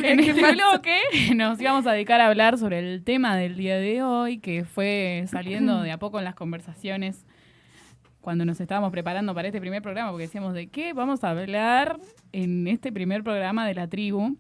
En este bloque nos íbamos a dedicar a hablar sobre el tema del día de hoy, que fue saliendo de a poco en las conversaciones cuando nos estábamos preparando para este primer programa, porque decíamos de qué vamos a hablar en este primer programa de la tribu.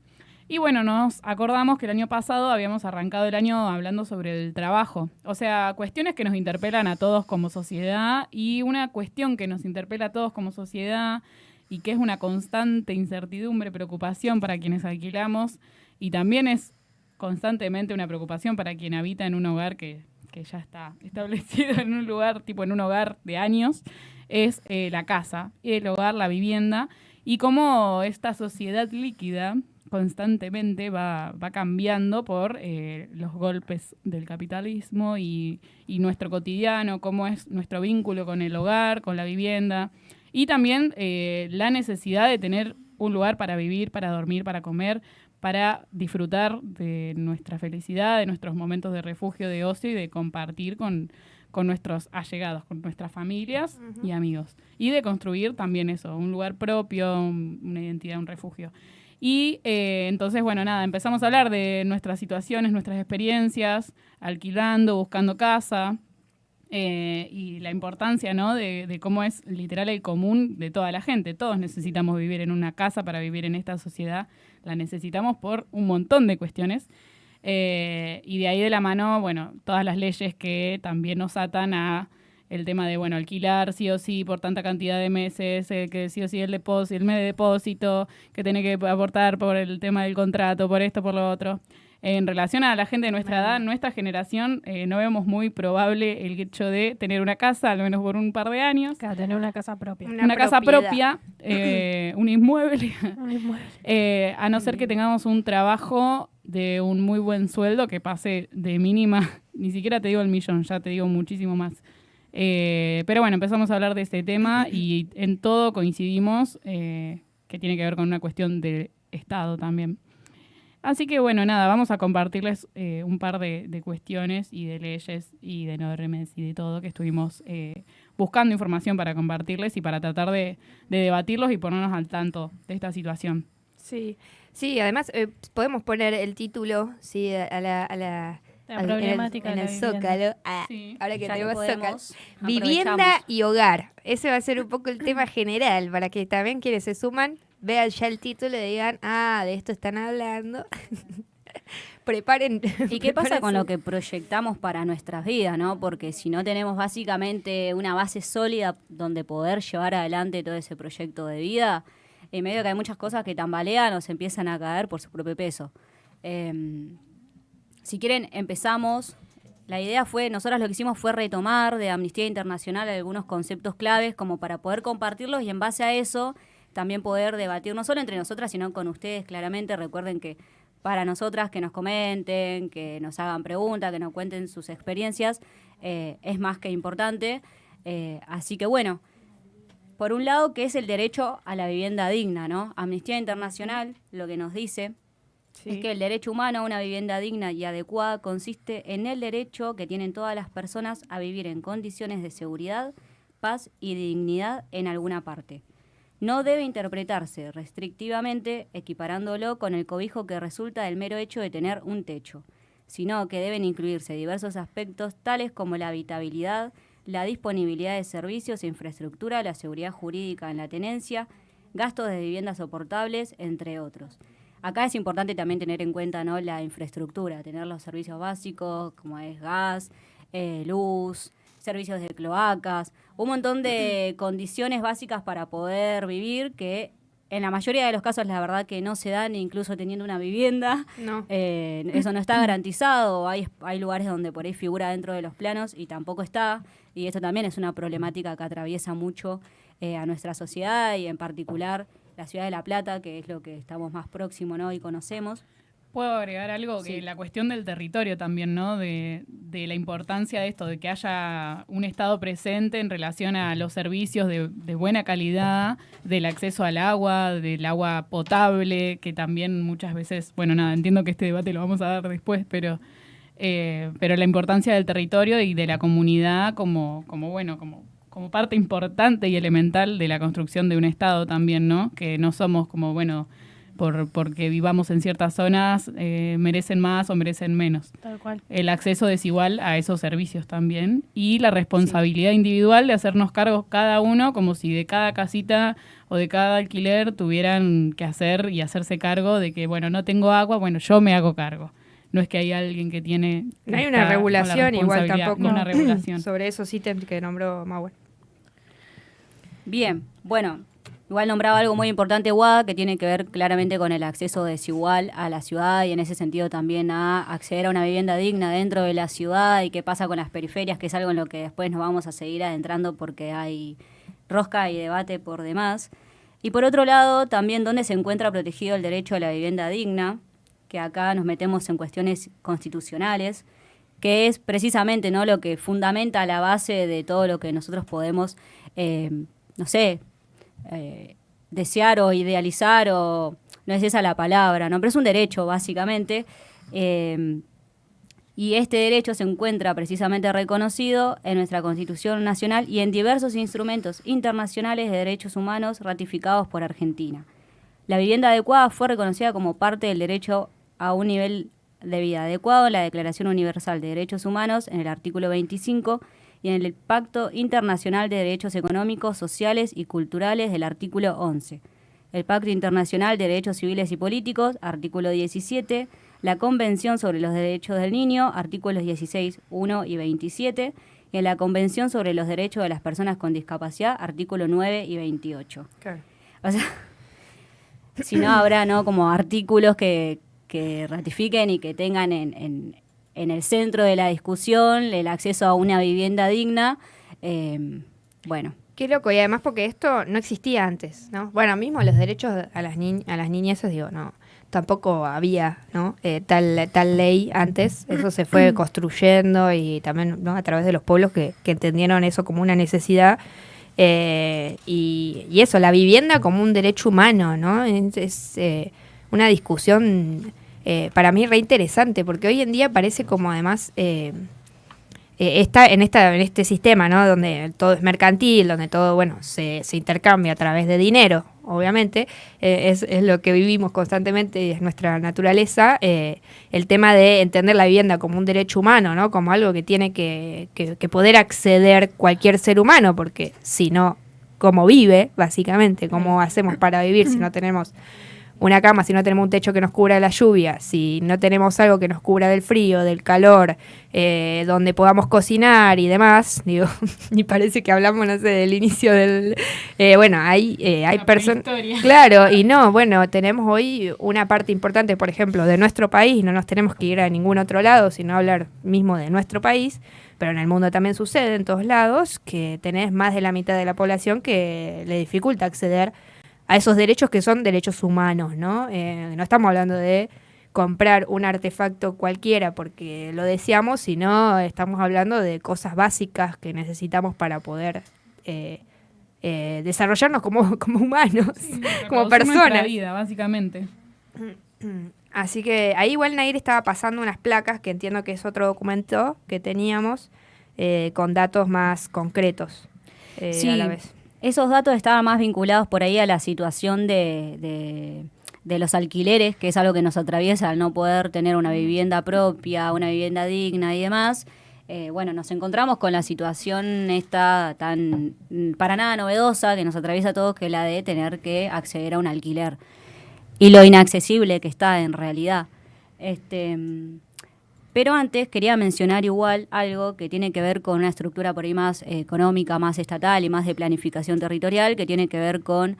Y bueno, nos acordamos que el año pasado habíamos arrancado el año hablando sobre el trabajo. O sea, cuestiones que nos interpelan a todos como sociedad, y una cuestión que nos interpela a todos como sociedad y que es una constante incertidumbre, preocupación para quienes alquilamos, y también es constantemente una preocupación para quien habita en un hogar que ya está establecido en un lugar, tipo en un hogar de años, es la casa, el hogar, la vivienda, y cómo esta sociedad líquida constantemente va cambiando por los golpes del capitalismo y nuestro cotidiano, cómo es nuestro vínculo con el hogar, con la vivienda, y también la necesidad de tener un lugar para vivir, para dormir, para comer, para disfrutar de nuestra felicidad, de nuestros momentos de refugio, de ocio y de compartir con nuestros allegados, con nuestras familias y amigos. Y de construir también eso, un lugar propio, una identidad, un refugio. Y entonces, bueno, nada, empezamos a hablar de nuestras situaciones, nuestras experiencias, alquilando, buscando casa, y la importancia, ¿no?, de cómo es literal el común de toda la gente. Todos necesitamos vivir en una casa para vivir en esta sociedad. La necesitamos por un montón de cuestiones. Y de ahí de la mano, bueno, todas las leyes que también nos atan a el tema de, bueno, alquilar sí o sí por tanta cantidad de meses, que sí o sí el depósito, el mes de depósito, que tiene que aportar por el tema del contrato, por esto, por lo otro. En relación a la gente de nuestra edad, nuestra generación, no vemos muy probable el hecho de tener una casa, al menos por un par de años. Claro, tener una casa propia. Una casa propia, un inmueble. A no ser que tengamos un trabajo de un muy buen sueldo que pase de mínima, ni siquiera te digo el millón, ya te digo muchísimo más. Pero bueno, empezamos a hablar de este tema y en todo coincidimos, que tiene que ver con una cuestión de Estado también. Así que bueno, nada, vamos a compartirles un par de cuestiones y de leyes y de normas y de todo que estuvimos buscando información para compartirles y para tratar de debatirlos y ponernos al tanto de esta situación. Sí, además podemos poner el título, sí, a la problemática en el de la Zócalo. Sí. Ahora que Ya tenemos que Zócalo. podemos, Vivienda aprovechamos. y hogar. Ese va a ser un poco el tema general, para que también quienes se suman vean ya el título y digan, de esto están hablando. Preparen. ¿Y qué pasa con lo que proyectamos para nuestras vidas, no? Porque si no tenemos básicamente una base sólida donde poder llevar adelante todo ese proyecto de vida, en medio que hay muchas cosas que tambalean o se empiezan a caer por su propio peso. Si quieren, empezamos. La idea fue, nosotros lo que hicimos fue retomar de Amnistía Internacional algunos conceptos claves como para poder compartirlos y en base a eso también poder debatir no solo entre nosotras, sino con ustedes claramente. Recuerden que para nosotras que nos comenten, que nos hagan preguntas, que nos cuenten sus experiencias, es más que importante. Así que bueno, por un lado, ¿qué es el derecho a la vivienda digna, no? Amnistía Internacional lo que nos dice es que el derecho humano a una vivienda digna y adecuada consiste en el derecho que tienen todas las personas a vivir en condiciones de seguridad, paz y dignidad en alguna parte. No debe interpretarse restrictivamente equiparándolo con el cobijo que resulta del mero hecho de tener un techo, sino que deben incluirse diversos aspectos tales como la habitabilidad, la disponibilidad de servicios e infraestructura, la seguridad jurídica en la tenencia, gastos de viviendas soportables, entre otros. Acá es importante también tener en cuenta, ¿no?, la infraestructura, tener los servicios básicos como es gas, luz, servicios de cloacas, un montón de condiciones básicas para poder vivir que en la mayoría de los casos la verdad que no se dan incluso teniendo una vivienda. No. Eso no está garantizado, hay lugares donde por ahí figura dentro de los planos y tampoco está, y esto también es una problemática que atraviesa mucho a nuestra sociedad y en particular la ciudad de La Plata, que es lo que estamos más próximo, ¿no?, y conocemos. Puedo agregar algo, que la cuestión del territorio también, ¿no? De la importancia de esto, de que haya un Estado presente en relación a los servicios de buena calidad, del acceso al agua, del agua potable, que también muchas veces, bueno, nada, entiendo que este debate lo vamos a dar después, pero la importancia del territorio y de la comunidad como parte importante y elemental de la construcción de un Estado también, ¿no? Que no somos como, bueno, porque vivamos en ciertas zonas, merecen más o merecen menos. Tal cual. El acceso desigual a esos servicios también y la responsabilidad individual de hacernos cargos cada uno, como si de cada casita o de cada alquiler tuvieran que hacer y hacerse cargo de que, bueno, no tengo agua, bueno, yo me hago cargo. No es que hay alguien que tiene... No hay una regulación igual tampoco. No, una regulación. Sobre esos ítems que nombró Mauen. Bien, bueno, igual nombraba algo muy importante, Guada, que tiene que ver claramente con el acceso desigual a la ciudad y en ese sentido también a acceder a una vivienda digna dentro de la ciudad y qué pasa con las periferias, que es algo en lo que después nos vamos a seguir adentrando porque hay rosca y debate por demás. Y por otro lado, también dónde se encuentra protegido el derecho a la vivienda digna, que acá nos metemos en cuestiones constitucionales, que es precisamente, ¿no?, lo que fundamenta la base de todo lo que nosotros podemos desear o idealizar, o no es esa la palabra, ¿no? Pero es un derecho, básicamente, y este derecho se encuentra precisamente reconocido en nuestra Constitución Nacional y en diversos instrumentos internacionales de derechos humanos ratificados por Argentina. La vivienda adecuada fue reconocida como parte del derecho a un nivel de vida adecuado en la Declaración Universal de Derechos Humanos, en el artículo 25, y en el Pacto Internacional de Derechos Económicos, Sociales y Culturales del artículo 11. El Pacto Internacional de Derechos Civiles y Políticos, artículo 17, la Convención sobre los Derechos del Niño, artículos 16, 1 y 27, y en la Convención sobre los Derechos de las Personas con Discapacidad, artículo 9 y 28. Claro. O sea, si no habrá, ¿no?, como artículos que ratifiquen y que tengan en el centro de la discusión el acceso a una vivienda digna. Bueno. Qué loco, y además porque esto no existía antes, ¿no? Bueno, mismo los derechos a las niñeces, digo, no, tampoco había, ¿no? Tal ley antes, eso se fue construyendo y también, ¿no?, a través de los pueblos que entendieron eso como una necesidad. Y eso, la vivienda como un derecho humano, ¿no? Es una discusión para mí re interesante, porque hoy en día parece como además está en este sistema, ¿no?, donde todo es mercantil, donde todo, bueno, se intercambia a través de dinero, obviamente, es lo que vivimos constantemente, es nuestra naturaleza, el tema de entender la vivienda como un derecho humano, ¿no?, como algo que tiene que poder acceder cualquier ser humano, porque si no, ¿cómo vive, básicamente? ¿Cómo hacemos para vivir si no tenemos una cama, si no tenemos un techo que nos cubra de la lluvia, si no tenemos algo que nos cubra del frío, del calor, donde podamos cocinar y demás? Digo, y parece que hablamos, no sé, del inicio del... bueno, hay personas... Claro, y no, bueno, tenemos hoy una parte importante, por ejemplo, de nuestro país, no nos tenemos que ir a ningún otro lado, sino hablar mismo de nuestro país, pero en el mundo también sucede en todos lados, que tenés más de la mitad de la población que le dificulta acceder a esos derechos que son derechos humanos, ¿no? No estamos hablando de comprar un artefacto cualquiera porque lo deseamos, sino estamos hablando de cosas básicas que necesitamos para poder desarrollarnos como humanos, sí, como personas. Nuestra vida, básicamente. Así que ahí igual Nair estaba pasando unas placas, que entiendo que es otro documento que teníamos, con datos más concretos sí. A la vez. Esos datos estaban más vinculados por ahí a la situación de los alquileres, que es algo que nos atraviesa al no poder tener una vivienda propia, una vivienda digna y demás. Bueno, nos encontramos con la situación esta tan para nada novedosa que nos atraviesa a todos, que es la de tener que acceder a un alquiler. Y lo inaccesible que está en realidad. Pero antes quería mencionar igual algo que tiene que ver con una estructura por ahí más económica, más estatal y más de planificación territorial, que tiene que ver con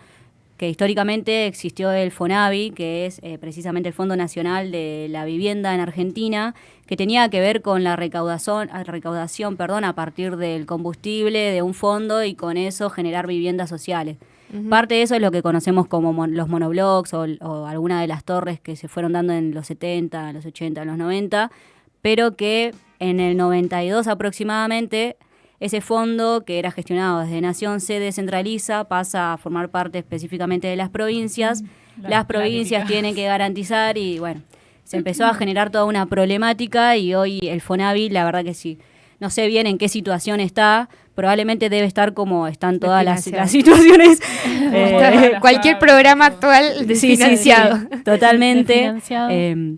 que históricamente existió el FONAVI, que es precisamente el Fondo Nacional de la Vivienda en Argentina, que tenía que ver con la recaudación a partir del combustible de un fondo y con eso generar viviendas sociales. Uh-huh. Parte de eso es lo que conocemos como los monoblocks o alguna de las torres que se fueron dando en los 70, los 80, los 90, pero que en el 92 aproximadamente ese fondo, que era gestionado desde Nación, se descentraliza, pasa a formar parte específicamente de las provincias. Las provincias tienen que garantizar y bueno, se empezó a generar toda una problemática y hoy el FONAVI, la verdad que sí, no sé bien en qué situación está, probablemente debe estar como están todas las Desfinanciado. situaciones. Cualquier programa actual desfinanciado. Totalmente. Desfinanciado.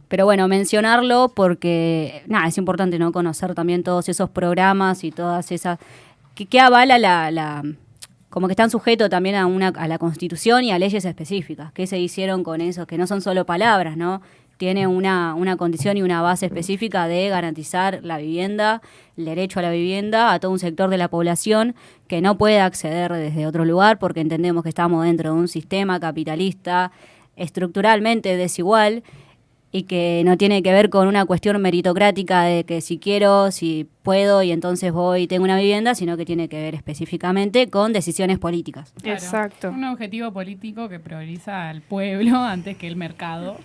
Pero bueno, mencionarlo porque, nada, es importante, ¿no? Conocer también todos esos programas y todas esas... que avala como que están sujetos también a la Constitución y a leyes específicas. ¿Qué se hicieron con eso? Que no son solo palabras, ¿no? Tiene una condición y una base específica de garantizar la vivienda, el derecho a la vivienda a todo un sector de la población que no puede acceder desde otro lugar porque entendemos que estamos dentro de un sistema capitalista estructuralmente desigual y que no tiene que ver con una cuestión meritocrática de que si quiero, si puedo y entonces voy y tengo una vivienda, sino que tiene que ver específicamente con decisiones políticas. Claro, Exacto. un objetivo político que prioriza al pueblo antes que el mercado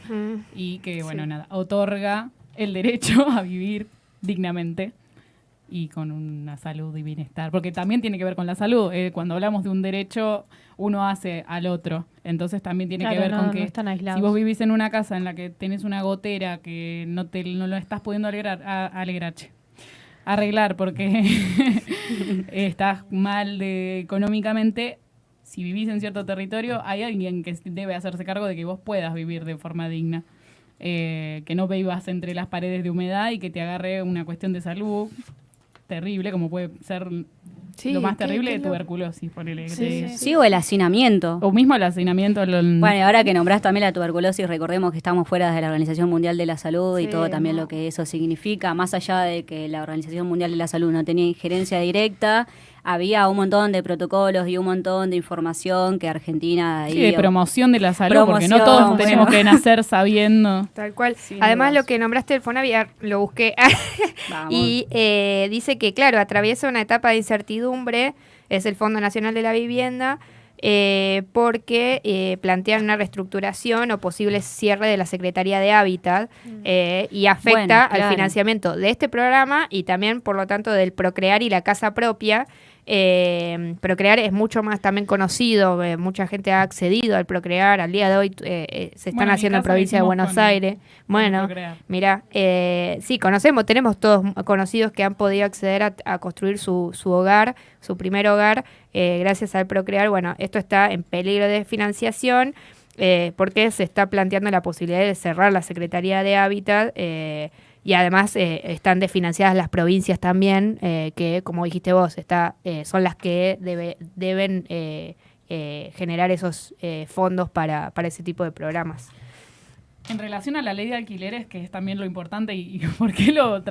y que, bueno, nada, otorga el derecho a vivir dignamente y con una salud y bienestar. Porque también tiene que ver con la salud. Cuando hablamos de un derecho, uno hace al otro. Entonces también tiene que ver con que están aislados. si vos vivís en una casa en la que tenés una gotera que no lo estás pudiendo arreglar porque estás mal económicamente, si vivís en cierto territorio, hay alguien que debe hacerse cargo de que vos puedas vivir de forma digna. Que no vivas entre las paredes de humedad y que te agarre una cuestión de salud terrible, como puede ser lo más terrible de tuberculosis, ponele. Sí, o el hacinamiento. O mismo el hacinamiento. Bueno, y ahora que nombrás también la tuberculosis, recordemos que estamos fuera de la Organización Mundial de la Salud y todo también lo que eso significa. Más allá de que la Organización Mundial de la Salud no tenía injerencia directa, había un montón de protocolos y un montón de información que Argentina... Sí, de promoción de la salud, porque no todos tenemos que nacer sabiendo. Tal cual. Sin Además, dudas. lo que nombraste del Fonavia, lo busqué. Vamos. Y dice que, claro, atraviesa una etapa de incertidumbre, es el Fondo Nacional de la Vivienda, porque plantean una reestructuración o posible cierre de la Secretaría de Hábitat y afecta Bueno, al claro. financiamiento de este programa y también, por lo tanto, del Procrear y la Casa Propia. Procrear es mucho más también conocido, mucha gente ha accedido al Procrear, al día de hoy se están Bueno, en mi haciendo en casa provincia de lo Buenos hicimos Aires. Bueno, Procrear. mira, sí, tenemos todos conocidos que han podido acceder a construir su hogar, su primer hogar, gracias al Procrear. Bueno, esto está en peligro de financiación porque se está planteando la posibilidad de cerrar la Secretaría de Hábitat y además están desfinanciadas las provincias también, que como dijiste vos, son las que deben generar esos fondos para ese tipo de programas. En relación a la ley de alquileres, que es también lo importante y por qué lo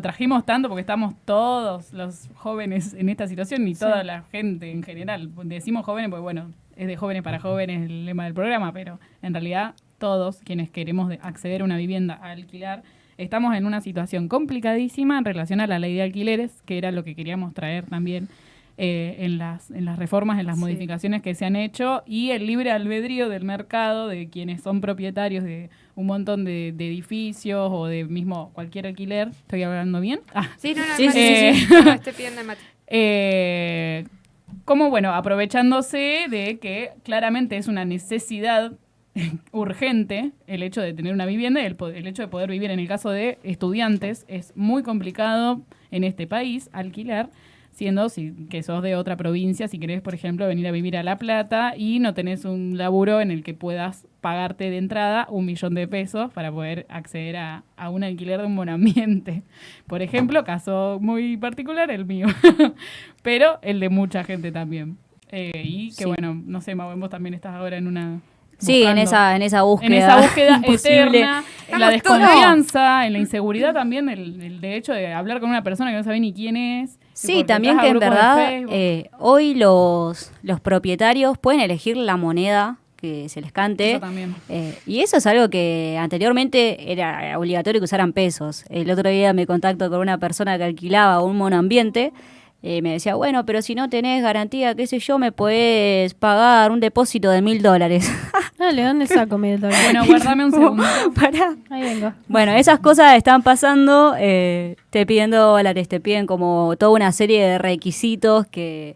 trajimos tanto, porque estamos todos los jóvenes en esta situación y toda la gente en general. Decimos jóvenes porque, bueno, es de jóvenes para jóvenes el lema del programa, pero en realidad todos quienes queremos acceder a una vivienda a alquilar, estamos en una situación complicadísima en relación a la ley de alquileres, que era lo que queríamos traer también en las reformas, en las modificaciones que se han hecho, y el libre albedrío del mercado de quienes son propietarios de un montón de edificios o de mismo cualquier alquiler. ¿Estoy hablando bien? Sí, no, Sí, no, estoy pidiendo el mate. Como, bueno, aprovechándose de que claramente es una necesidad urgente el hecho de tener una vivienda y el hecho de poder vivir. En el caso de estudiantes es muy complicado en este país alquilar, siendo que sos de otra provincia, si querés, por ejemplo, venir a vivir a La Plata y no tenés un laburo en el que puedas pagarte de entrada 1 millón de pesos para poder acceder a un alquiler de un monoambiente. Por ejemplo, caso muy particular, el mío, pero el de mucha gente también. Y que bueno, no sé, Mau, vos también estás ahora en una... Sí, en esa búsqueda. En esa búsqueda imposible. eterna, en la desconfianza, en la inseguridad también, el hecho de hablar con una persona que no sabe ni quién es. Sí, también que en verdad hoy los propietarios pueden elegir la moneda que se les cante. Eso también. Y eso es algo que anteriormente era obligatorio que usaran pesos. El otro día me contacto con una persona que alquilaba un monoambiente. Me decía, bueno, pero si no tenés garantía, qué sé yo, me podés pagar un depósito de $1.000. Dale, ¿dónde saco $1.000? Bueno, guardame un segundo. Pará. Ahí vengo. Bueno, esas cosas están pasando, te piden $, te piden como toda una serie de requisitos que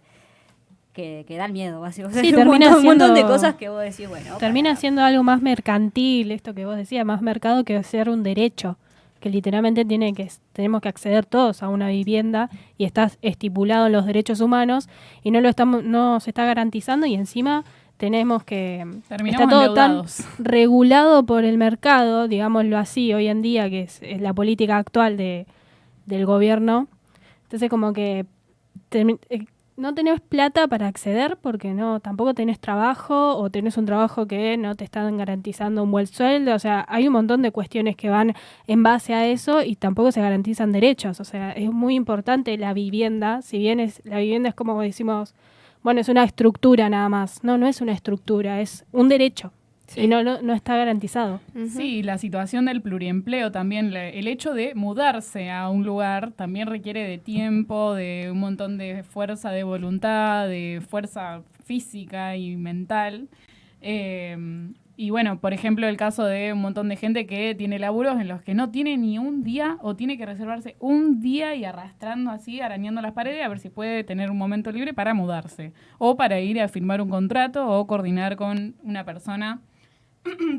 dan miedo, básicamente. Sí, un termina montón de siendo- cosas que vos decís, bueno. Termina siendo algo más mercantil, esto que vos decías, más mercado que ser un derecho. que literalmente tenemos que acceder todos a una vivienda y está estipulado en los derechos humanos y no se está garantizando y encima tenemos que... Terminamos está todo endeudados. tan regulado por el mercado, digámoslo así, hoy en día, que es la política actual del gobierno. Entonces como que no tenés plata para acceder porque tampoco tenés trabajo o tenés un trabajo que no te están garantizando un buen sueldo. O sea, hay un montón de cuestiones que van en base a eso y tampoco se garantizan derechos. O sea, es muy importante la vivienda. Si bien la vivienda es como decimos, bueno, es una estructura nada más. No es una estructura, es un derecho. Sí. Y no está garantizado. Sí, la situación del pluriempleo también, el hecho de mudarse a un lugar también requiere de tiempo, de un montón de fuerza de voluntad, de fuerza física y mental. Y bueno, por ejemplo, el caso de un montón de gente que tiene laburos en los que no tiene ni un día o tiene que reservarse un día y arrastrando así, arañando las paredes a ver si puede tener un momento libre para mudarse o para ir a firmar un contrato o coordinar con una persona.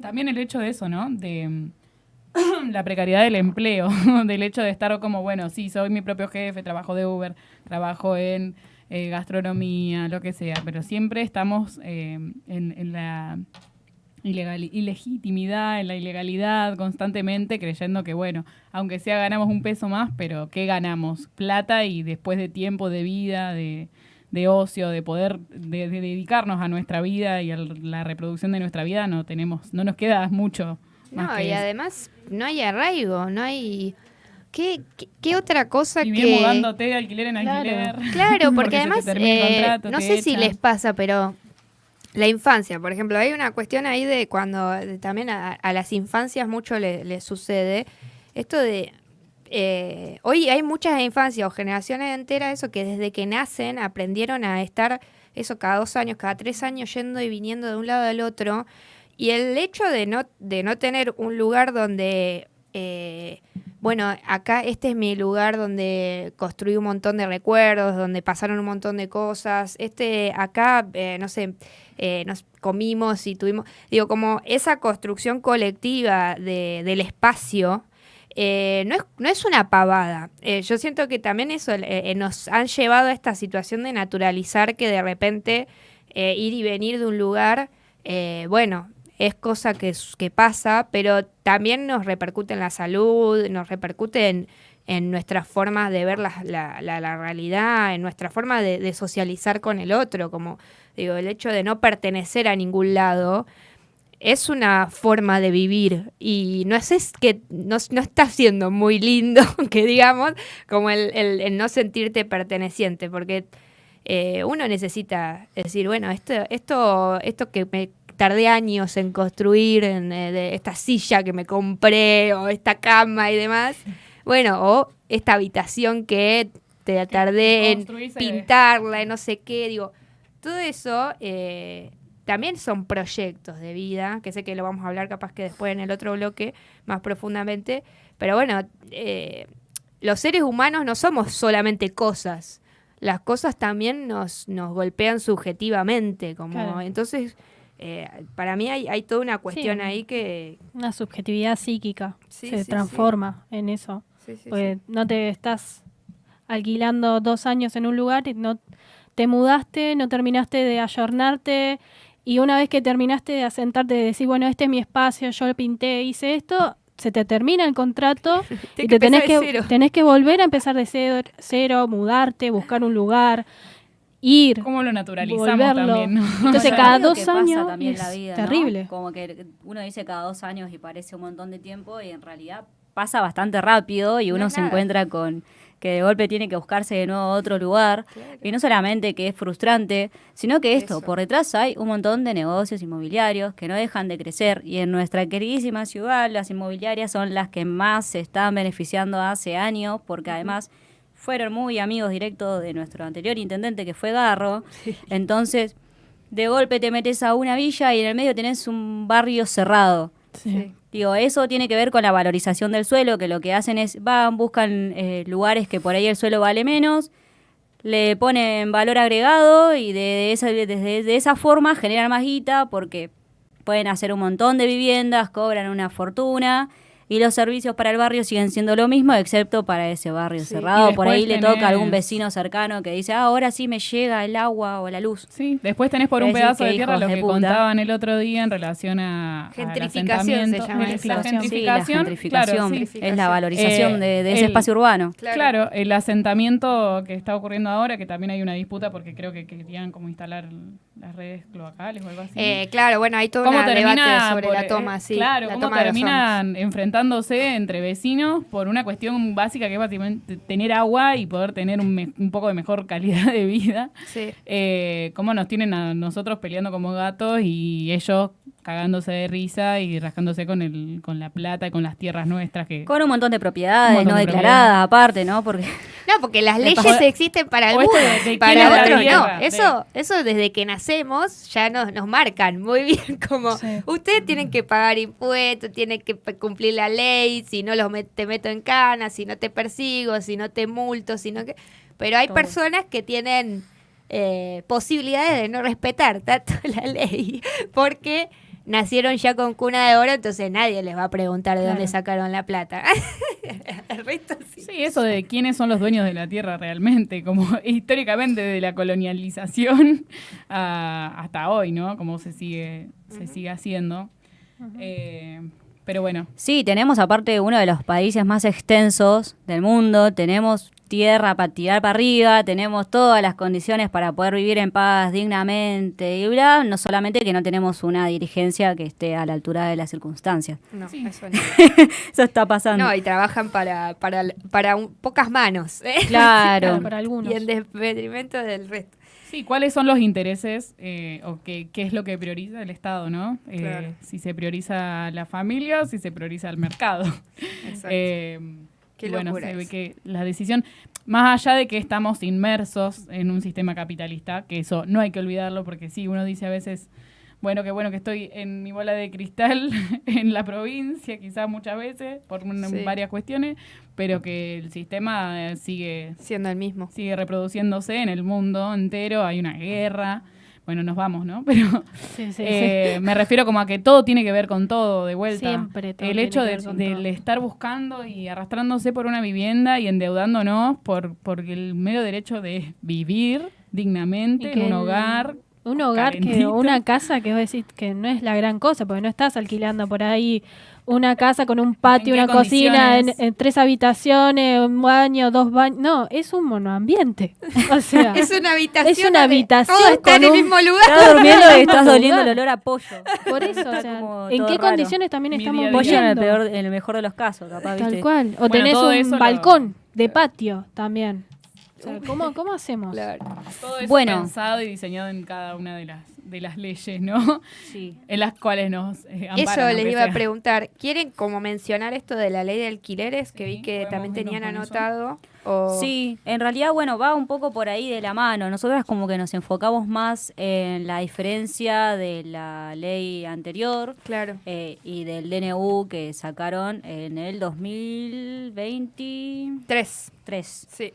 También el hecho de eso, ¿no? De la precariedad del empleo, del hecho de estar como, bueno, sí, soy mi propio jefe, trabajo de Uber, trabajo en gastronomía, lo que sea, pero siempre estamos en la ilegitimidad, en la ilegalidad constantemente, creyendo que, bueno, aunque sea ganamos un peso más, pero ¿qué ganamos? Plata y después de tiempo de vida, de ocio, de poder de dedicarnos a nuestra vida y a la reproducción de nuestra vida, no nos queda mucho más No, que y eso. además no hay arraigo, no hay... ¿Qué otra cosa Y que...? bien mudándote de alquiler en Claro. alquiler. Claro, porque se te además, termina el contrato, no te sé si echan. les pasa, pero la infancia, por ejemplo, hay una cuestión ahí de cuando también a las infancias mucho le sucede, esto de... hoy hay muchas infancias o generaciones enteras, eso que desde que nacen aprendieron a estar, eso cada 2 años, cada 3 años yendo y viniendo de un lado al otro, y el hecho de no tener un lugar donde... bueno, acá este es mi lugar donde construí un montón de recuerdos, donde pasaron un montón de cosas. Acá, no sé, nos comimos y tuvimos, digo, como esa construcción colectiva del espacio, no es una pavada. Yo siento que también eso nos han llevado a esta situación de naturalizar que de repente ir y venir de un lugar, bueno, es cosa que pasa, pero también nos repercute en la salud, nos repercute en nuestras formas de ver la realidad, en nuestra forma de socializar con el otro, como digo, el hecho de no pertenecer a ningún lado es una forma de vivir y no está siendo muy lindo, que digamos, como el no sentirte perteneciente, porque uno necesita decir, bueno, esto que me tardé años en construir, de esta silla que me compré, o esta cama y demás, bueno, o esta habitación que te tardé en pintarla, y no sé qué, digo, todo eso también son proyectos de vida, que sé que lo vamos a hablar capaz que después en el otro bloque más profundamente, pero bueno, los seres humanos no somos solamente cosas, las cosas también nos golpean subjetivamente, como Claro. entonces para mí hay toda una cuestión Sí. ahí que... Una subjetividad psíquica Sí, se sí, transforma en eso. Sí, sí, Porque no te estás alquilando 2 años en un lugar y no te mudaste, no terminaste de ayornarte y una vez que terminaste de asentarte y decir, bueno, este es mi espacio, yo lo pinté, hice esto, se te termina el contrato y te tenés que volver a empezar de cero, mudarte, buscar un lugar, ir. ¿Cómo lo naturalizamos volverlo. también, ¿no? Entonces Bueno, cada algo 2 que pasa años también es en la vida, ¿no? terrible. Como que uno dice cada 2 años y parece un montón de tiempo y en realidad pasa bastante rápido y No uno es se nada. encuentra con que de golpe tiene que buscarse de nuevo otro lugar. Claro. Y no solamente que es frustrante, sino que esto, Eso. por detrás hay un montón de negocios inmobiliarios que no dejan de crecer y en nuestra queridísima ciudad las inmobiliarias son las que más se están beneficiando hace años porque además fueron muy amigos directos de nuestro anterior intendente que fue Garro. Entonces, de golpe te metes a una villa y en el medio tenés un barrio cerrado. Sí. Digo, eso tiene que ver con la valorización del suelo, que lo que hacen es, buscan lugares que por ahí el suelo vale menos, le ponen valor agregado y de esa forma generan más guita porque pueden hacer un montón de viviendas, cobran una fortuna y los servicios para el barrio siguen siendo lo mismo, excepto para ese barrio Sí. cerrado. Y Por ahí después le toca a algún tenés- vecino cercano que dice, ahora sí me llega el agua o la luz. Sí, después tenés por un Decir pedazo que de tierra hijos lo de que puta. contaban el otro día en relación al Gentrificación se asentamiento. llama La eso. gentrificación, Sí, la gentrificación claro, sí. es la valorización de ese el- espacio urbano. Claro, el asentamiento que está ocurriendo ahora, que también hay una disputa porque creo que querían como instalar las redes cloacales o algo así. Claro, bueno, hay todo ¿Cómo un debate termina sobre por- la toma, sí. Claro, la cómo toma de los terminan enfrentándose entre vecinos por una cuestión básica que es básicamente tener agua y poder tener un poco de mejor calidad de vida. Sí. Cómo nos tienen a nosotros peleando como gatos y ellos cagándose de risa y rascándose con la plata y con las tierras nuestras que Con un montón de propiedades Un montón no de declaradas propiedades. aparte, ¿no? Porque No, porque las leyes pasó- existen para o esto algunos, de quién es para la otros tierra, no. Eso desde que nacemos ya nos marcan muy bien, como Sí. ustedes tienen que pagar impuestos, tienen que cumplir la ley, si no te meto en cana, si no te persigo, si no te multo, si no que... Pero hay Todo. personas que tienen posibilidades de no respetar tanto la ley, porque nacieron ya con cuna de oro, entonces nadie les va a preguntar de Claro. dónde sacaron la plata. El resto sí. Sí, eso de quiénes son los dueños de la tierra realmente, como históricamente de la colonialización hasta hoy, ¿no? Como se sigue haciendo. Pero bueno, sí, tenemos aparte uno de los países más extensos del mundo, tenemos tierra para tirar para arriba, tenemos todas las condiciones para poder vivir en paz dignamente y bla, no solamente que no tenemos una dirigencia que esté a la altura de las circunstancias. No, Sí. eso no. Eso está pasando. No, y trabajan para pocas manos, ¿eh? Claro. Para algunos. Y en detrimento del resto. sí, ¿cuáles son los intereses o qué es lo que prioriza el Estado, ¿no? Claro. Si se prioriza la familia o si se prioriza el mercado. Exacto. Qué Y bueno, locura se ve eso. que la decisión, más allá de que estamos inmersos en un sistema capitalista, que eso no hay que olvidarlo, porque sí, uno dice a veces, bueno que estoy en mi bola de cristal en la provincia, quizás muchas veces, por Sí. varias cuestiones, pero que el sistema sigue Siendo el mismo. reproduciéndose en el mundo entero, hay una guerra. Bueno, nos vamos, ¿no? Pero Sí, sí, me refiero como a que todo tiene que ver con todo, de vuelta. Siempre todo El tiene hecho que de, ver con del todo. estar buscando y arrastrándose por una vivienda y endeudándonos por el mero derecho de vivir dignamente Y en que un hogar. Un hogar calentito. o una casa que vos decís que no es la gran cosa, porque no estás alquilando por ahí una casa con un patio, ¿En qué una cocina, condiciones? en 3 habitaciones, un baño, 2 baños. No, es un monoambiente. O sea, Es una habitación. Es una habitación Todo está en con el un- mismo lugar. Estás durmiendo y estás Lugar. doliendo el olor a pollo. por eso, o Está sea, como ¿en todo qué raro. condiciones también Mi estamos día a Pollo en viviendo? en el mejor de los casos, capaz, Tal ¿viste? cual. O Bueno, tenés todo un eso lo- balcón de patio también. O sea, ¿cómo hacemos? Claro. Todo eso Bueno. pensado y diseñado en cada una de las leyes, ¿no? Sí. En las cuales nos amparan, Eso les aunque iba a sea. preguntar. ¿Quieren como mencionar esto de la ley de alquileres que Sí, vi que podemos también irnos tenían con eso. anotado? O... Sí, en realidad, bueno, va un poco por ahí de la mano. Nosotras como que nos enfocamos más en la diferencia de la ley anterior Claro. y del DNU que sacaron en el 2023. 3. Sí.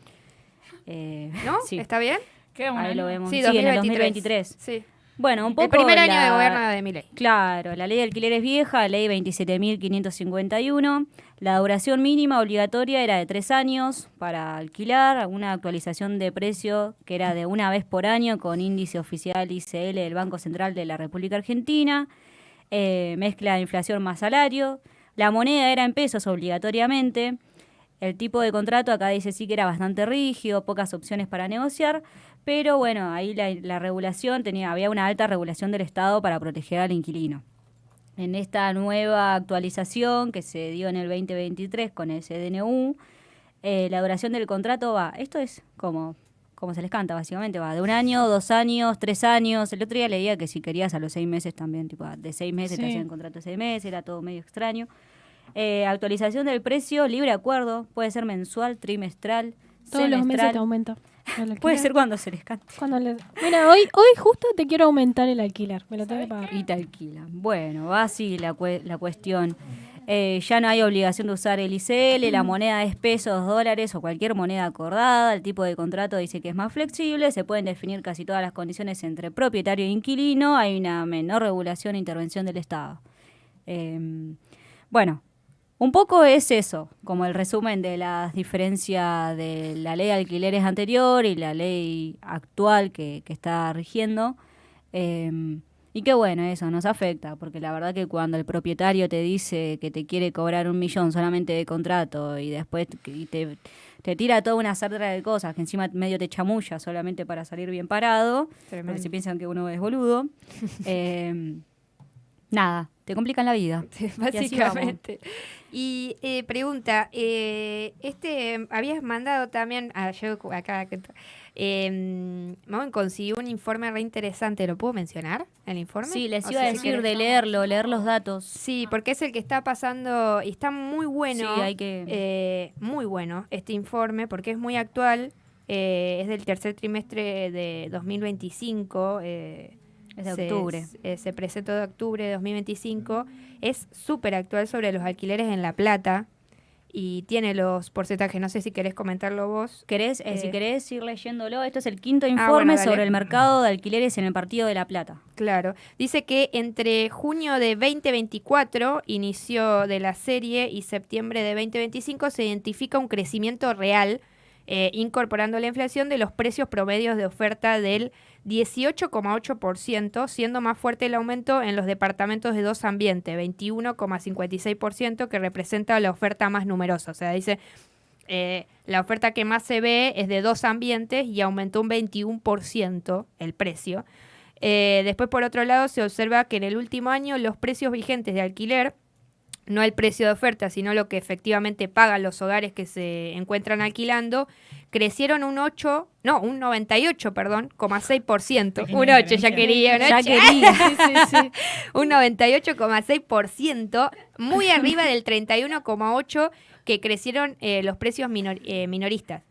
¿No? ¿No? Sí, ¿Está bien? Queda un ahí año. lo vemos. Sí, Sí, en el 2023. Sí. Bueno, un poco El primer año la- de gobierno de Milei. Claro, la ley de alquiler es vieja, ley 27.551. La duración mínima obligatoria era de 3 años para alquilar, una actualización de precio que era de una vez por año con índice oficial ICL del Banco Central de la República Argentina, mezcla de inflación más salario. La moneda era en pesos obligatoriamente. El tipo de contrato acá dice sí que era bastante rígido, pocas opciones para negociar, pero bueno, ahí la regulación había una alta regulación del Estado para proteger al inquilino. En esta nueva actualización que se dio en el 2023 con el CDNU, la duración del contrato va, esto es como se les canta básicamente, va de 1 año, 2 años, 3 años. El otro día leía que si querías a los 6 meses también, tipo de 6 meses te Sí. hacían contrato de 6 meses, era todo medio extraño. Actualización del precio, libre acuerdo, puede ser mensual, trimestral, Todos los meses semestral. te aumenta. el Puede alquiler. ser cuando se les cante. Mira, hoy justo te quiero aumentar el alquiler. Me lo tengo que pagar. Y te alquilan. Bueno, va así la cuestión. Ya no hay obligación de usar el ICL, la moneda es pesos, dólares o cualquier moneda acordada. El tipo de contrato dice que es más flexible, se pueden definir casi todas las condiciones entre propietario e inquilino. Hay una menor regulación e intervención del Estado. Bueno, Un poco es eso, como el resumen de las diferencias de la ley de alquileres anterior y la ley actual que está rigiendo. Y qué bueno, eso nos afecta, porque la verdad que cuando el propietario te dice que te quiere cobrar 1 millón solamente de contrato y después te tira toda una sarta de cosas que encima medio te chamulla solamente para salir bien parado, porque si piensan que uno es boludo, nada, te complican la vida. Básicamente. Y pregunta, habías mandado también, yo acá, Mauen consiguió un informe re interesante, ¿lo puedo mencionar, el informe? Sí, les O iba a sea, decir de leer los datos. Sí, porque es el que está pasando y está muy bueno, Sí, hay que... muy bueno este informe porque es muy actual, es del tercer trimestre de 2025, Es de octubre. Se presentó de octubre de 2025. Es súper actual sobre los alquileres en La Plata y tiene los porcentajes. No sé si querés comentarlo vos. Si querés ir leyéndolo, esto es el 5º informe bueno, dale. sobre el mercado de alquileres en el Partido de La Plata. Claro. Dice que entre junio de 2024, inicio de la serie, y septiembre de 2025 se identifica un crecimiento real, incorporando la inflación de los precios promedios de oferta del 18,8%, siendo más fuerte el aumento en los departamentos de 2 ambientes, 21,56%, que representa la oferta más numerosa. O sea, dice, la oferta que más se ve es de 2 ambientes y aumentó un 21% el precio. Después, por otro lado, se observa que en el último año los precios vigentes de alquiler, no el precio de oferta, sino lo que efectivamente pagan los hogares que se encuentran alquilando, crecieron un 98,6%. Un 8, ya quería, un 8. Ya quería. Sí. Un 98,6%, muy arriba del 31,8% que crecieron los precios minoristas.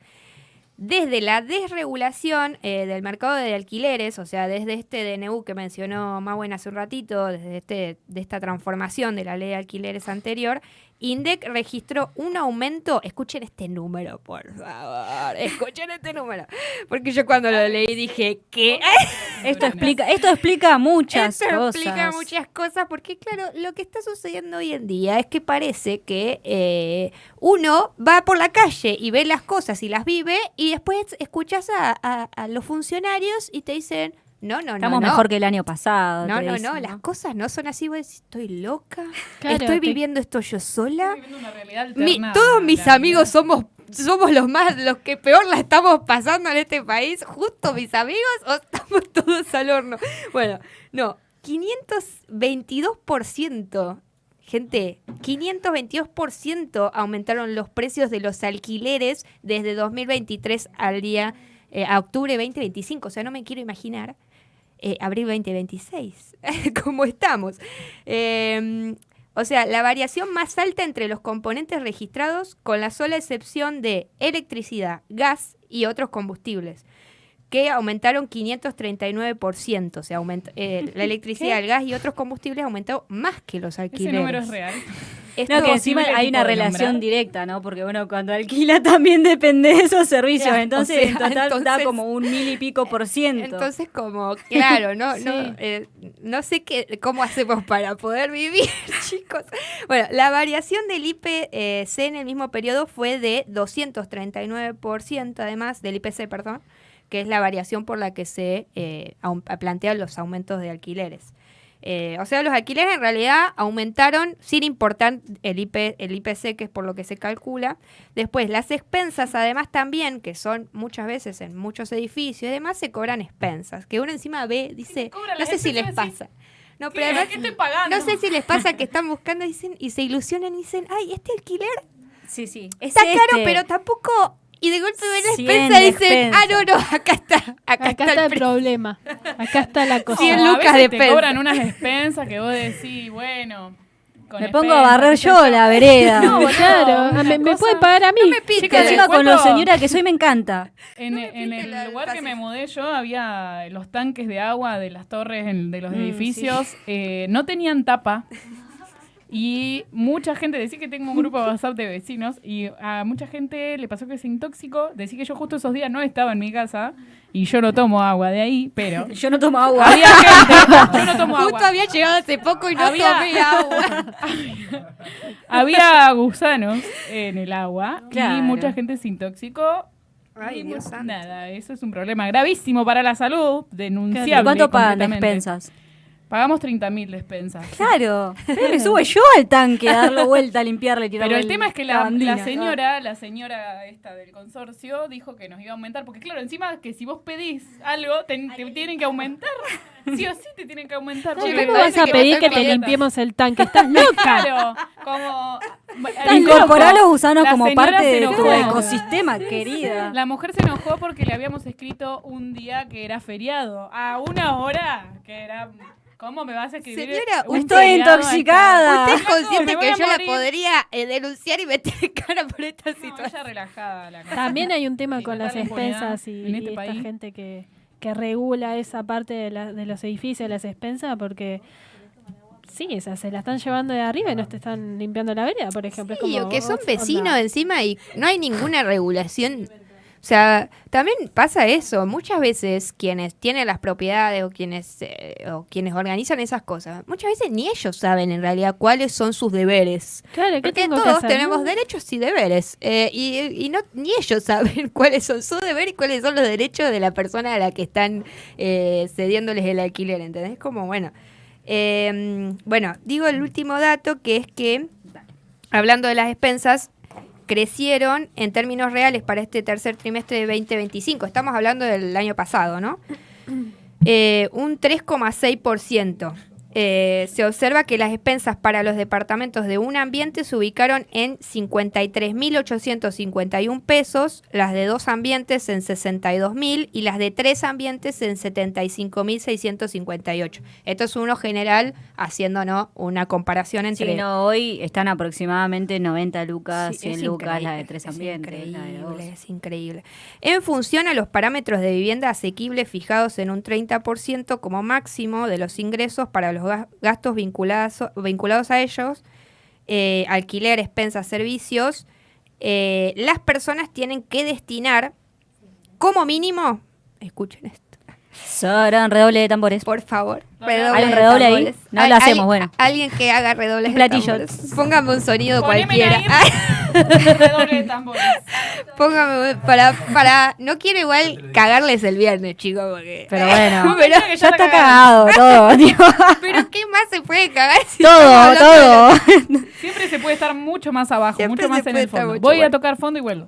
Desde la desregulación del mercado de alquileres, o sea, desde este DNU que mencionó Mauen hace un ratito, desde de esta transformación de la ley de alquileres anterior, INDEC registró un aumento. Escuchen este número, por favor. Escuchen este número. Porque yo cuando lo leí dije, ¿qué? Esto explica muchas Esto cosas. explica muchas cosas, porque claro, lo que está sucediendo hoy en día es que parece que uno va por la calle y ve las cosas y las vive, y después escuchas a los funcionarios y te dicen, Estamos mejor que el año pasado. No, dicen, las cosas no son así. Vos decís, estoy loca, Claro, estoy viviendo esto yo sola. Estoy viviendo una realidad alterna Todos a mis la amigos somos los que peor la estamos pasando en este país, justo mis amigos, o estamos todos al horno. Bueno, no, 522%, gente, 522% aumentaron los precios de los alquileres desde 2023 a octubre 2025. O sea, no me quiero imaginar abril 2026, cómo estamos. O sea, la variación más alta entre los componentes registrados, con la sola excepción de electricidad, gas y otros combustibles, que aumentaron 539%. O sea, la electricidad, el gas y otros combustibles aumentaron más que los alquileres. Ese número es real. Esto No, que encima posible hay tipo una de relación nombrar. directa, ¿no? Porque bueno, cuando alquila también depende de esos servicios. Claro, Entonces, o sea, en total da entonces- como 1,000 y pico %. Entonces, como, claro, Sí. no sé cómo hacemos para poder vivir, chicos. Bueno, la variación del IPC en el mismo periodo fue de 239%, además del IPC, perdón, que es la variación por la que se plantean los aumentos de alquileres. O sea, los alquileres en realidad aumentaron sin importar el IPC, que es por lo que se calcula. Después, las expensas, además, también, que son muchas veces en muchos edificios y demás, se cobran expensas. Que uno encima ve, dice, cobran no las sé si les expensas, pasa. No, ¿Qué? pero además, ¿Qué estoy pagando? no sé si les pasa que están buscando y se ilusionan y dicen, ay, este alquiler Sí. está caro, pero tampoco... Y de golpe ven la 100 expensa y dicen, expensas. no, acá está Acá está el precio. problema. Acá está la cosa. 100 No, a lucas veces de te cobran expensa. unas expensas que vos decís, bueno... con Me pongo a expensas, barrer qué sé yo la vereda. No, boludo, claro, una me cosa- puede pagar a mí. No me piques. Chicos, Encima les con lo cuento- señora que soy me encanta. En piques el la lugar que fácil. me mudé yo había los tanques de agua de las torres de los Mm, edificios, no tenían tapa. Y mucha gente, decía que tengo un grupo de WhatsApp de vecinos y a mucha gente le pasó que se intoxicó. Decía que yo justo esos días no estaba en mi casa y yo no tomo agua de ahí, pero Yo no tomo agua. había gente, yo no tomo Justo agua. había llegado hace poco y no Había- tomé agua. Había gusanos en el agua Claro. y mucha gente se intoxicó. Ay, Y Dios santo. nada, eso es un problema gravísimo para la salud, denunciable. ¿Y cuánto pagan completamente. despensas? Pagamos 30.000 despensas. Claro. Me subo yo al tanque a darle vuelta, a limpiarle, tirarle Pero el tema es que la bandina. señora esta del consorcio dijo que nos iba a aumentar, porque claro, encima que si vos pedís algo, te tienen que aumentar. Sí o sí te tienen que aumentar. ¿Cómo porque vas parece a que pedir va que ser te inmediata. limpiemos el tanque? ¿Estás loca? Claro, como... Incorporar los gusanos La como señora parte se de tu enojó. ecosistema, querida. La mujer se enojó porque le habíamos escrito un día que era feriado, a una hora que era... ¿Cómo me vas a escribir? Señora, un estoy feriado a intoxicada. ¿Usted es Flaco, consciente me voy que a yo la morir. podría denunciar y meter cara por esta esta situación? ella relajada la cosa. También hay un tema Sí, con las total impunidad expensas y, en este y esta país. gente que regula esa parte de los edificios, las expensas, porque sí, se la están llevando de arriba y no te están limpiando la vereda, por ejemplo. Sí, es como, o que son onda. vecinos encima y no hay ninguna regulación. O sea, también pasa eso. Muchas veces quienes tienen las propiedades o quienes organizan esas cosas, muchas veces ni ellos saben en realidad cuáles son sus deberes. Claro, ¿qué Porque tengo que todos hacer? tenemos No. derechos y deberes. Y no, ni ellos saben cuáles son sus deberes y cuáles son los derechos de la persona a la que están cediéndoles el alquiler. ¿Entendés? Como, bueno. Bueno, digo el último dato, que es que, hablando de las expensas, crecieron en términos reales para este tercer trimestre de 2025. Estamos hablando del año pasado, ¿no? Un 3,6%. Se observa que las expensas para los departamentos de un ambiente se ubicaron en 53.851 pesos, las de 2 ambientes en 62.000 y las de 3 ambientes en 75.658. Esto es uno general, haciéndonos una comparación entre... Sí, no, hoy están aproximadamente 90 lucas, Sí, 100 lucas, la de increíble, 3 es ambientes, la de 2. increíble, es increíble. En función a los parámetros de vivienda asequible fijados en un 30% como máximo de los ingresos para los gastos vinculados a ellos, alquiler, expensas, servicios, las personas tienen que destinar como mínimo, escuchen esto, Sara, redoble de tambores. por favor. No, redoble ¿hay un de redoble ahí? tambores. No lo hacemos, bueno. Alguien que haga redobles Un de platillo. tambores. Póngame un sonido Poneme cualquiera. ahí. Redoble de tambores. Póngame para no quiero igual cagarles el viernes, chicos, porque Pero bueno, pero, que ya está está cagado todo, tío. pero qué más se puede cagar si Todo, estamos hablando todo. Siempre se puede estar mucho más abajo, Siempre mucho más se en puede el estar fondo. mucho Voy a bueno. tocar fondo y vuelvo.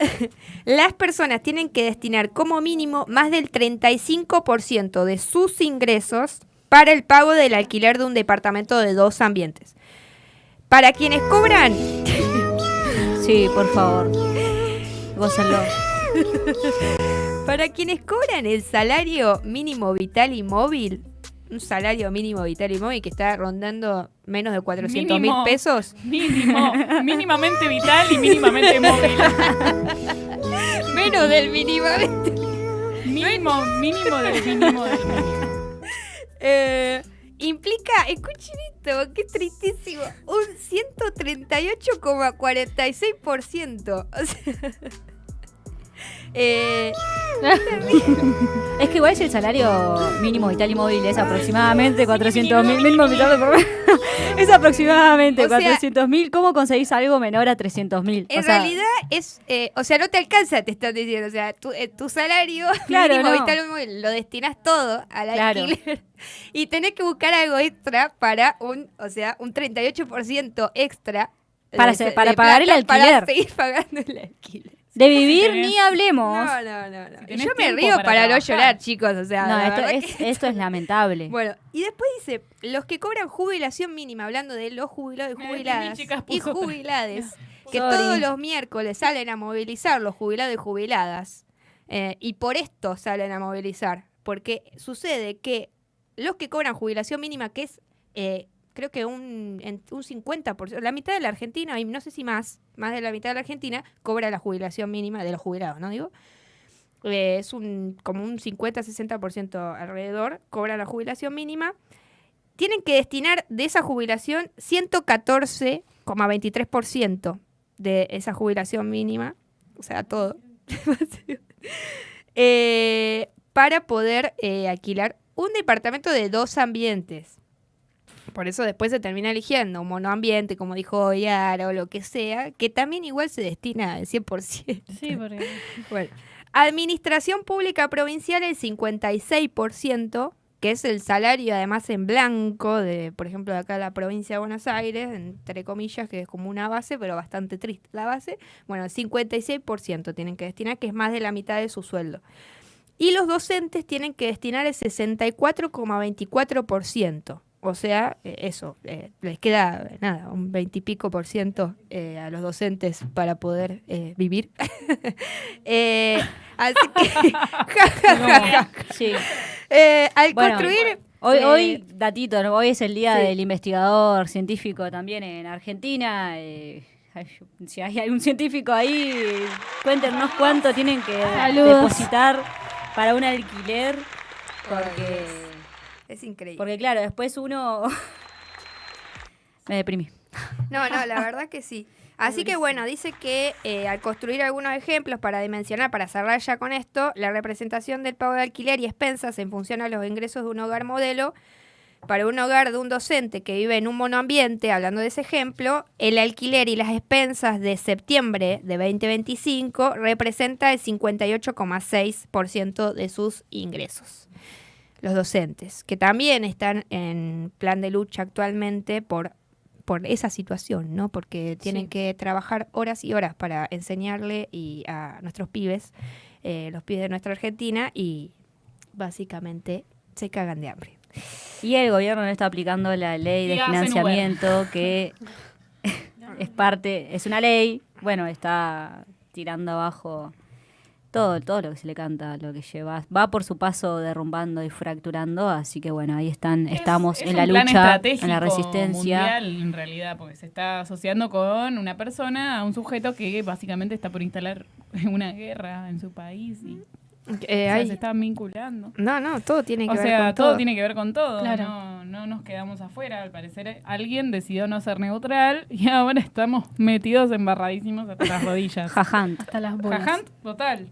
Las personas tienen que destinar como mínimo más del 35% de sus ingresos para el pago del alquiler de un departamento de 2 ambientes. Para quienes cobran Sí, por favor. Gócenlo. Para quienes cobran el salario mínimo vital y móvil, un salario mínimo vital y móvil que está rondando menos de 400.000 Mínimo. pesos, Mínimamente vital y mínimamente móvil. menos del mínimamente, Mínimo del mínimo del mínimo. implica, escuchen esto, que es tristísimo, un 138,46%. O sea, Es que igual si el salario mínimo vital y móvil es aproximadamente 400.000, mínimo vital por es aproximadamente O sea, 400.000, ¿cómo conseguís algo menor a 300.000? en realidad es, o sea, no te alcanza, te están diciendo, o sea, tu salario Claro, mínimo no. vital y móvil lo destinas todo al Claro. alquiler y tenés que buscar algo extra para un 38% extra Para de pagar el plata alquiler. para seguir pagando el alquiler. De vivir tenés- ni hablemos. No. Si tenés Yo me tiempo río para para no trabajar. llorar, chicos, o sea, No, la esto verdad es, esto es lamentable. Bueno, y después dice, los que cobran jubilación mínima, hablando de los jubilados y Me deprimí, jubiladas chicas, y puso otra. jubilades, que Sorry. todos los miércoles salen a movilizar los jubilados y jubiladas, y por esto salen a movilizar, porque sucede que los que cobran jubilación mínima, que es, creo que un 50%, la mitad de la Argentina, y no sé si más de la mitad de la Argentina, cobra la jubilación mínima de los jubilados, ¿no? Digo, es como un 50-60% alrededor, cobra la jubilación mínima. tienen que destinar de esa jubilación 114,23% de esa jubilación mínima, o sea, todo, para poder alquilar un departamento de 2 ambientes. Por eso después se termina eligiendo un monoambiente, como dijo Yara, o lo que sea, que también igual se destina al 100%. Sí, porque Bueno, administración pública provincial el 56%, que es el salario además en blanco de, por ejemplo, de acá la provincia de Buenos Aires, entre comillas, que es como una base, pero bastante triste la base. Bueno, el 56% tienen que destinar, que es más de la mitad de su sueldo. Y los docentes tienen que destinar el 64,24%. O sea, eso, les queda nada, un 20 y pico % a los docentes para poder vivir. Así que, Sí. al Bueno, construir... Hoy, datito, ¿no? Hoy es el día sí. del investigador científico también en Argentina. Si hay algún científico ahí, cuéntenos cuánto tienen que Saludos. depositar para un alquiler. Porque, Es increíble. porque claro, después uno... Me deprimí. No, la verdad que sí. Así que bueno, dice que al construir algunos ejemplos para dimensionar, para cerrar ya con esto, la representación del pago de alquiler y expensas en función a los ingresos de un hogar modelo, para un hogar de un docente que vive en un monoambiente, hablando de ese ejemplo, el alquiler y las expensas de septiembre de 2025 representa el 58,6% de sus ingresos. Los docentes, que también están en plan de lucha actualmente por esa situación, ¿no? Porque tienen que trabajar horas y horas para enseñarle a nuestros pibes, los pibes de nuestra Argentina, y básicamente se cagan de hambre. Y el gobierno no está aplicando la ley de Y hacen financiamiento, que es una ley, bueno, está tirando abajo todo lo que se le canta, lo que lleva. Va por su paso derrumbando y fracturando, así que bueno, ahí estamos Es en la un plan lucha, estratégico en la resistencia. mundial, en realidad, porque se está asociando con una persona, a un sujeto que básicamente está por instalar una guerra en su país y o sea, se están vinculando. No, todo tiene que O ver sea, con todo todo. tiene que ver con todo. Claro. No nos quedamos afuera. Al parecer, alguien decidió no ser neutral y ahora estamos metidos embarradísimos hasta las rodillas. Jajant. hasta las bolas. Jajant, total.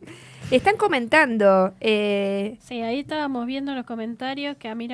Están comentando. Sí, ahí estábamos viendo los comentarios que a mí